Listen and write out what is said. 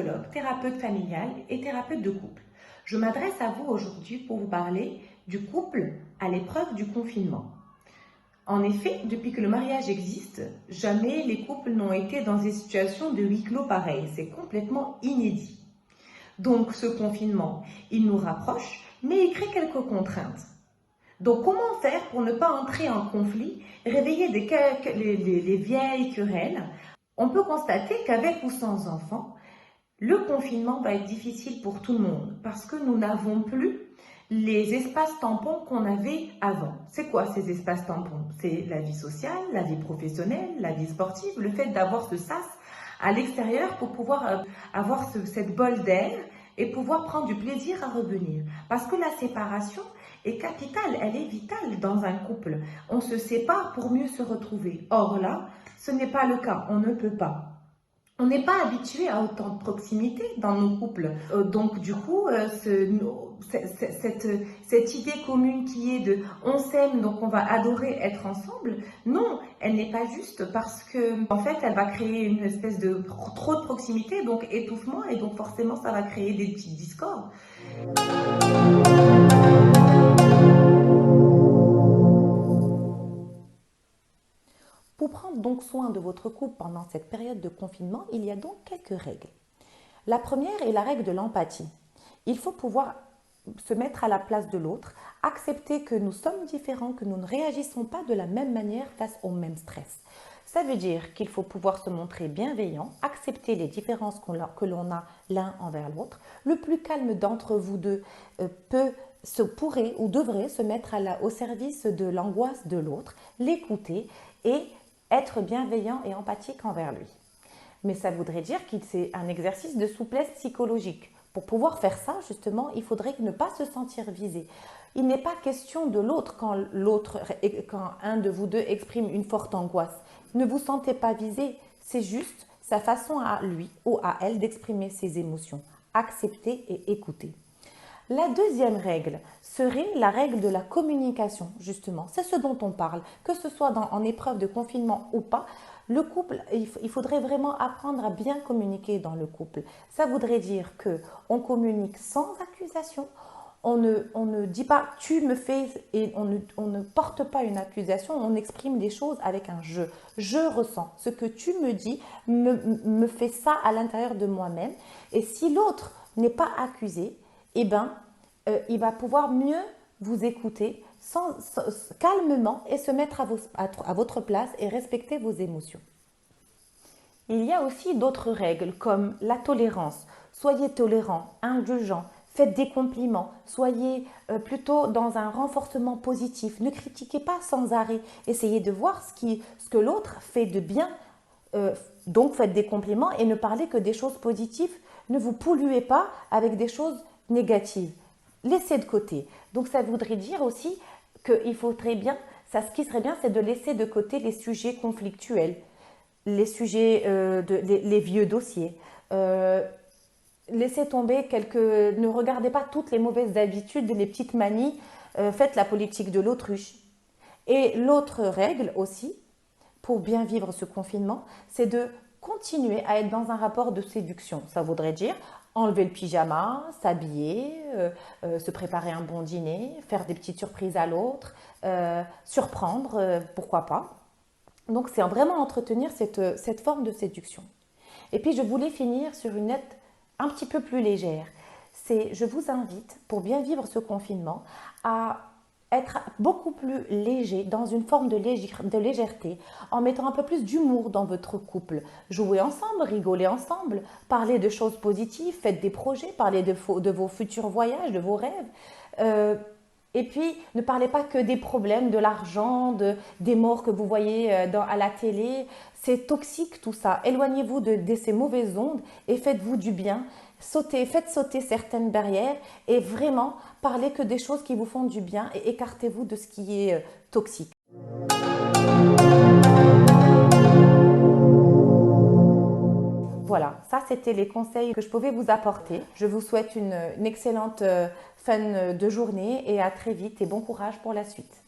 psychologue, thérapeute familial et thérapeute de couple. Je m'adresse à vous aujourd'hui pour vous parler du couple à l'épreuve du confinement. En effet, depuis que le mariage existe, jamais les couples n'ont été dans des situations de huis clos pareilles. C'est complètement inédit. Donc ce confinement, il nous rapproche, mais il crée quelques contraintes. Donc comment faire pour ne pas entrer en conflit, réveiller les vieilles querelles? On peut constater qu'avec ou sans enfants, le confinement va être difficile pour tout le monde parce que nous n'avons plus les espaces tampons qu'on avait avant. C'est quoi ces espaces tampons? C'est la vie sociale, la vie professionnelle, la vie sportive, le fait d'avoir ce sas à l'extérieur pour pouvoir avoir cette bolle d'air et pouvoir prendre du plaisir à revenir. Parce que la séparation est capitale, elle est vitale dans un couple. On se sépare pour mieux se retrouver. Or là, ce n'est pas le cas, on ne peut pas. On n'est pas habitué à autant de proximité dans nos couples. Donc du coup, cette idée commune qui est de on s'aime, donc on va adorer être ensemble, non, elle n'est pas juste parce que en fait, elle va créer une espèce de trop de proximité, donc étouffement, et donc forcément, ça va créer des petits discords. Pour prendre donc soin de votre couple pendant cette période de confinement, il y a donc quelques règles. La première est la règle de l'empathie. Il faut pouvoir se mettre à la place de l'autre, accepter que nous sommes différents, que nous ne réagissons pas de la même manière face au même stress. Ça veut dire qu'il faut pouvoir se montrer bienveillant, accepter les différences que l'on a l'un envers l'autre. Le plus calme d'entre vous deux pourrait ou devrait se mettre au service de l'angoisse de l'autre, l'écouter et être bienveillant et empathique envers lui. Mais ça voudrait dire qu'il c'est un exercice de souplesse psychologique. Pour pouvoir faire ça, justement, il faudrait ne pas se sentir visé. Il n'est pas question de l'autre quand un de vous deux exprime une forte angoisse. Ne vous sentez pas visé, c'est juste sa façon à lui ou à elle d'exprimer ses émotions. Accepter et écouter. La deuxième règle serait la règle de la communication, justement. C'est ce dont on parle, que ce soit en épreuve de confinement ou pas. Le couple, il faudrait vraiment apprendre à bien communiquer dans le couple. Ça voudrait dire qu'on communique sans accusation, on ne dit pas « tu me fais » et on ne porte pas une accusation, on exprime les choses avec un « je ». Je ressens, ce que tu me dis me fait ça à l'intérieur de moi-même. Et si l'autre n'est pas accusé, eh ben, il va pouvoir mieux vous écouter calmement et se mettre à votre place et respecter vos émotions. Il y a aussi d'autres règles comme la tolérance. Soyez tolérant, indulgent, faites des compliments, soyez plutôt dans un renforcement positif. Ne critiquez pas sans arrêt. Essayez de voir ce que l'autre fait de bien. Donc faites des compliments et ne parlez que des choses positives. Ne vous polluez pas avec des choses négatives. Laissez de côté. Donc ça voudrait dire aussi qu'il faudrait bien, ce qui serait bien, c'est de laisser de côté les sujets conflictuels, les sujets, les vieux dossiers. Laissez tomber ne regardez pas toutes les mauvaises habitudes, les petites manies, faites la politique de l'autruche. Et l'autre règle aussi, pour bien vivre ce confinement, c'est de continuer à être dans un rapport de séduction. Ça voudrait dire enlever le pyjama, s'habiller, se préparer un bon dîner, faire des petites surprises à l'autre, surprendre, pourquoi pas. Donc c'est vraiment entretenir cette forme de séduction. Et puis je voulais finir sur une note un petit peu plus légère. Je vous invite, pour bien vivre ce confinement, à être beaucoup plus léger, dans une forme de légèreté, en mettant un peu plus d'humour dans votre couple. Jouez ensemble, rigolez ensemble, parlez de choses positives, faites des projets, parlez de vos futurs voyages, de vos rêves. Et puis, ne parlez pas que des problèmes, de l'argent, des morts que vous voyez à la télé. C'est toxique tout ça. Éloignez-vous de ces mauvaises ondes et faites-vous du bien. Faites sauter certaines barrières et vraiment parlez que des choses qui vous font du bien et écartez-vous de ce qui est toxique. Voilà, ça c'était les conseils que je pouvais vous apporter. Je vous souhaite une excellente fin de journée et à très vite et bon courage pour la suite.